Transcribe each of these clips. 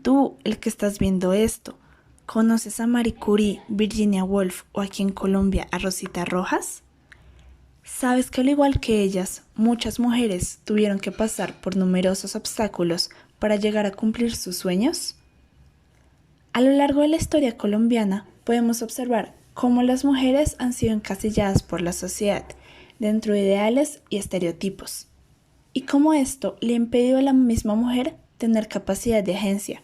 Tú, el que estás viendo esto, ¿conoces a Marie Curie, Virginia Woolf o aquí en Colombia a Rosita Rojas? ¿Sabes que al igual que ellas, muchas mujeres tuvieron que pasar por numerosos obstáculos para llegar a cumplir sus sueños? A lo largo de la historia colombiana podemos observar cómo las mujeres han sido encasilladas por la sociedad dentro de ideales y estereotipos, y cómo esto le ha impedido a la misma mujer tener capacidad de agencia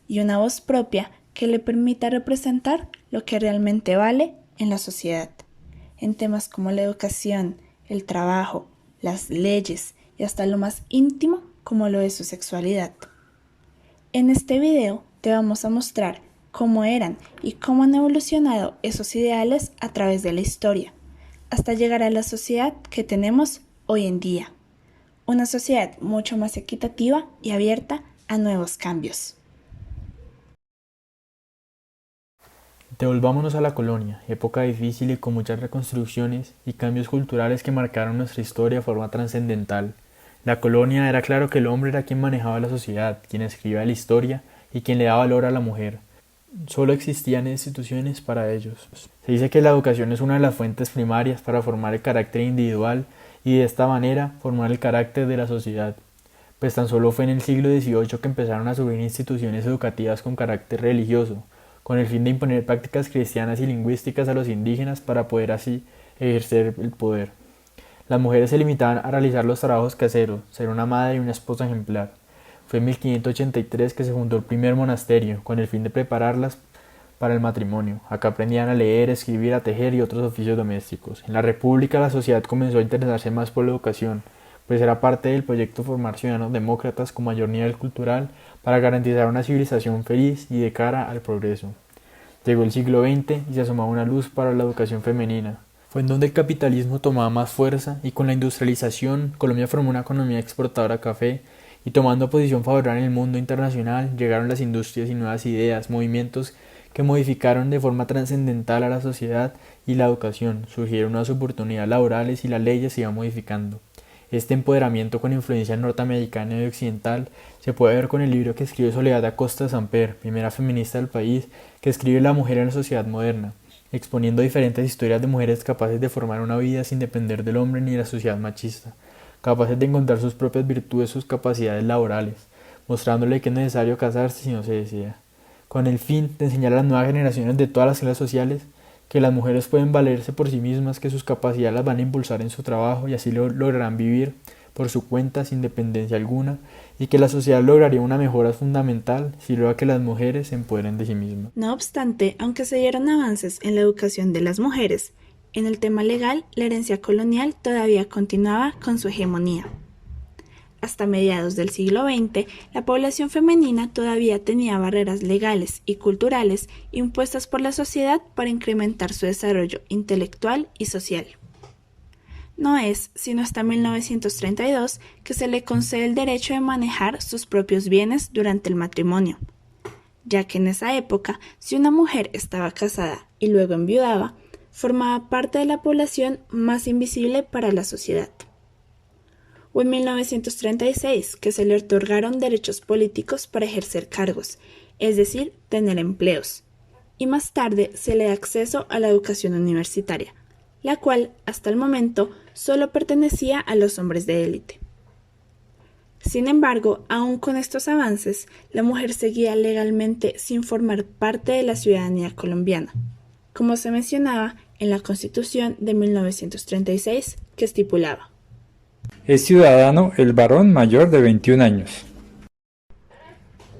y una voz propia que le permita representar lo que realmente vale en la sociedad, en temas como la educación, el trabajo, las leyes y hasta lo más íntimo como lo es su sexualidad. En este video te vamos a mostrar cómo eran y cómo han evolucionado esos ideales a través de la historia, hasta llegar a la sociedad que tenemos hoy en día. Una sociedad mucho más equitativa y abierta a nuevos cambios. Devolvámonos a la colonia, época difícil y con muchas reconstrucciones y cambios culturales que marcaron nuestra historia de forma trascendental. La colonia era claro que el hombre era quien manejaba la sociedad, quien escribía la historia y quien le daba valor a la mujer. Solo existían instituciones para ellos. Se dice que la educación es una de las fuentes primarias para formar el carácter individual y de esta manera formar el carácter de la sociedad. Pues tan solo fue en el siglo XVIII que empezaron a surgir instituciones educativas con carácter religioso, con el fin de imponer prácticas cristianas y lingüísticas a los indígenas para poder así ejercer el poder. Las mujeres se limitaban a realizar los trabajos caseros, ser una madre y una esposa ejemplar. Fue en 1583 que se fundó el primer monasterio, con el fin de prepararlas para el matrimonio. Acá aprendían a leer, escribir, a tejer y otros oficios domésticos. En la República la sociedad comenzó a interesarse más por la educación, pues era parte del proyecto formar ciudadanos demócratas con mayor nivel cultural para garantizar una civilización feliz y de cara al progreso. Llegó el siglo XX y se asomaba una luz para la educación femenina. Fue en donde el capitalismo tomaba más fuerza y con la industrialización Colombia formó una economía exportadora de café y tomando posición favorable en el mundo internacional llegaron las industrias y nuevas ideas, movimientos que modificaron de forma trascendental a la sociedad y la educación, surgieron nuevas oportunidades laborales y las leyes se iban modificando. Este empoderamiento con influencia norteamericana y occidental se puede ver con el libro que escribe Soledad Acosta Samper, primera feminista del país, que escribe La mujer en la sociedad moderna, exponiendo diferentes historias de mujeres capaces de formar una vida sin depender del hombre ni de la sociedad machista, capaces de encontrar sus propias virtudes, sus capacidades laborales, mostrándole que es necesario casarse si no se desea, con el fin de enseñar a las nuevas generaciones de todas las clases sociales que las mujeres pueden valerse por sí mismas, que sus capacidades las van a impulsar en su trabajo y así lograrán vivir por su cuenta sin dependencia alguna y que la sociedad lograría una mejora fundamental si logra que las mujeres se empoderen de sí mismas. No obstante, aunque se dieron avances en la educación de las mujeres, en el tema legal, la herencia colonial todavía continuaba con su hegemonía. Hasta mediados del siglo XX, la población femenina todavía tenía barreras legales y culturales impuestas por la sociedad para incrementar su desarrollo intelectual y social. No es sino hasta 1932 que se le concede el derecho de manejar sus propios bienes durante el matrimonio, ya que en esa época, si una mujer estaba casada y luego enviudaba, formaba parte de la población más invisible para la sociedad. O en 1936 que se le otorgaron derechos políticos para ejercer cargos, es decir, tener empleos, y más tarde se le da acceso a la educación universitaria, la cual hasta el momento solo pertenecía a los hombres de élite. Sin embargo, aún con estos avances, la mujer seguía legalmente sin formar parte de la ciudadanía colombiana, como se mencionaba en la Constitución de 1936 que estipulaba: Es ciudadano el varón mayor de 21 años.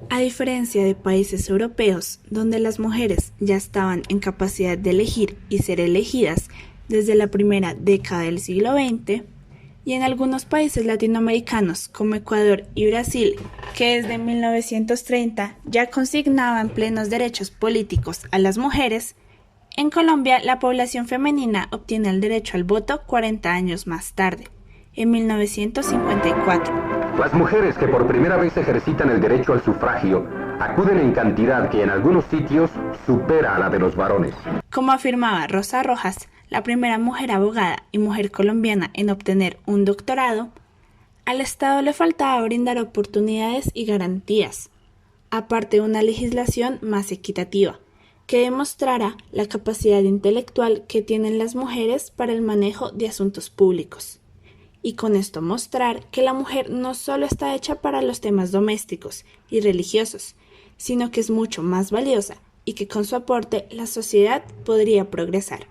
A diferencia de países europeos, donde las mujeres ya estaban en capacidad de elegir y ser elegidas desde la primera década del siglo XX, y en algunos países latinoamericanos como Ecuador y Brasil, que desde 1930 ya consignaban plenos derechos políticos a las mujeres, en Colombia la población femenina obtiene el derecho al voto 40 años más tarde, en 1954. Las mujeres que por primera vez ejercitan el derecho al sufragio acuden en cantidad que en algunos sitios supera a la de los varones. Como afirmaba Rosa Rojas, la primera mujer abogada y mujer colombiana en obtener un doctorado, al Estado le faltaba brindar oportunidades y garantías, aparte de una legislación más equitativa, que demostrara la capacidad intelectual que tienen las mujeres para el manejo de asuntos públicos. Y con esto mostrar que la mujer no solo está hecha para los temas domésticos y religiosos, sino que es mucho más valiosa y que con su aporte la sociedad podría progresar.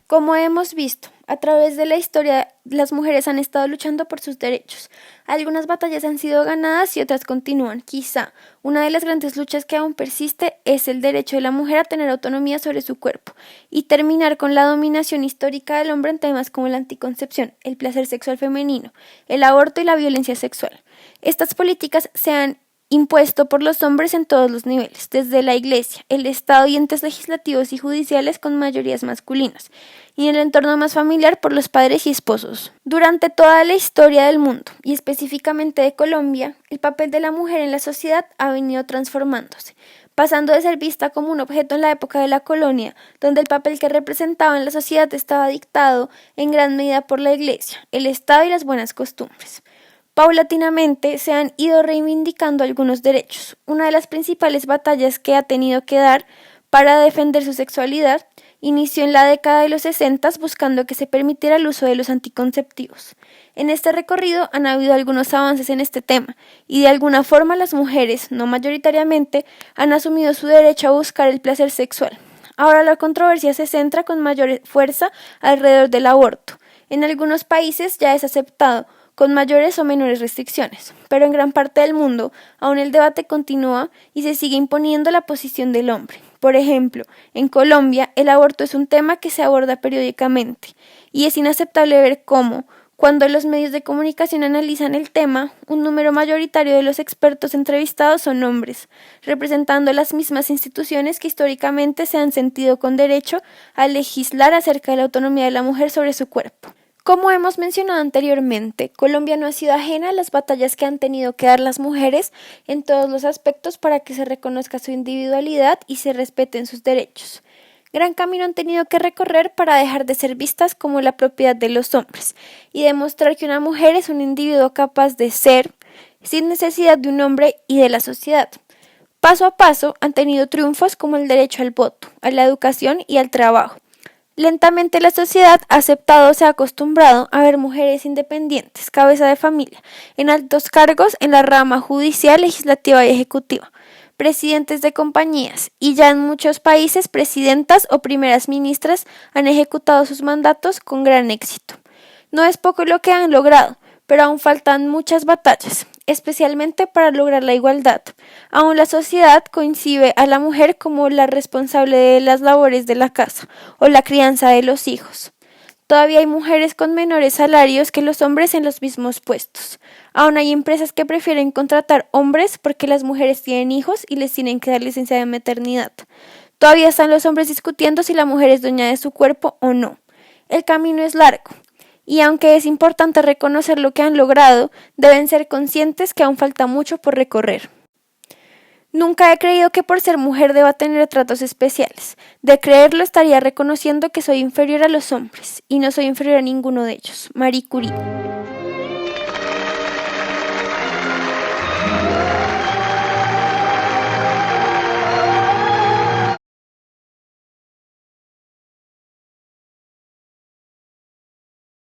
Como hemos visto, a través de la historia, las mujeres han estado luchando por sus derechos. Algunas batallas han sido ganadas y otras continúan. Quizá una de las grandes luchas que aún persiste es el derecho de la mujer a tener autonomía sobre su cuerpo y terminar con la dominación histórica del hombre en temas como la anticoncepción, el placer sexual femenino, el aborto y la violencia sexual. Estas políticas se han impuesto por los hombres en todos los niveles, desde la Iglesia, el Estado y entes legislativos y judiciales con mayorías masculinas, y en el entorno más familiar por los padres y esposos. Durante toda la historia del mundo, y específicamente de Colombia, el papel de la mujer en la sociedad ha venido transformándose, pasando de ser vista como un objeto en la época de la colonia, donde el papel que representaba en la sociedad estaba dictado en gran medida por la Iglesia, el Estado y las buenas costumbres. Paulatinamente se han ido reivindicando algunos derechos. Una de las principales batallas que ha tenido que dar para defender su sexualidad inició en la década de los 60 buscando que se permitiera el uso de los anticonceptivos. En este recorrido han habido algunos avances en este tema y de alguna forma las mujeres, no mayoritariamente, han asumido su derecho a buscar el placer sexual. Ahora la controversia se centra con mayor fuerza alrededor del aborto. En algunos países ya es aceptado, con mayores o menores restricciones, pero en gran parte del mundo aún el debate continúa y se sigue imponiendo la posición del hombre. Por ejemplo, en Colombia el aborto es un tema que se aborda periódicamente y es inaceptable ver cómo, cuando los medios de comunicación analizan el tema, un número mayoritario de los expertos entrevistados son hombres, representando las mismas instituciones que históricamente se han sentido con derecho a legislar acerca de la autonomía de la mujer sobre su cuerpo. Como hemos mencionado anteriormente, Colombia no ha sido ajena a las batallas que han tenido que dar las mujeres en todos los aspectos para que se reconozca su individualidad y se respeten sus derechos. Gran camino han tenido que recorrer para dejar de ser vistas como la propiedad de los hombres y demostrar que una mujer es un individuo capaz de ser, sin necesidad de un hombre y de la sociedad. Paso a paso han tenido triunfos como el derecho al voto, a la educación y al trabajo. Lentamente la sociedad ha aceptado o se ha acostumbrado a ver mujeres independientes, cabeza de familia, en altos cargos en la rama judicial, legislativa y ejecutiva, presidentes de compañías y ya en muchos países presidentas o primeras ministras han ejecutado sus mandatos con gran éxito. No es poco lo que han logrado, pero aún faltan muchas batallas, especialmente para lograr la igualdad. Aún la sociedad concibe a la mujer como la responsable de las labores de la casa o la crianza de los hijos. Todavía hay mujeres con menores salarios que los hombres en los mismos puestos. Aún hay empresas que prefieren contratar hombres porque las mujeres tienen hijos y les tienen que dar licencia de maternidad. Todavía están los hombres discutiendo si la mujer es dueña de su cuerpo o no. El camino es largo. Y aunque es importante reconocer lo que han logrado, deben ser conscientes que aún falta mucho por recorrer. Nunca he creído que por ser mujer deba tener tratos especiales. De creerlo estaría reconociendo que soy inferior a los hombres, y no soy inferior a ninguno de ellos. Marie Curie.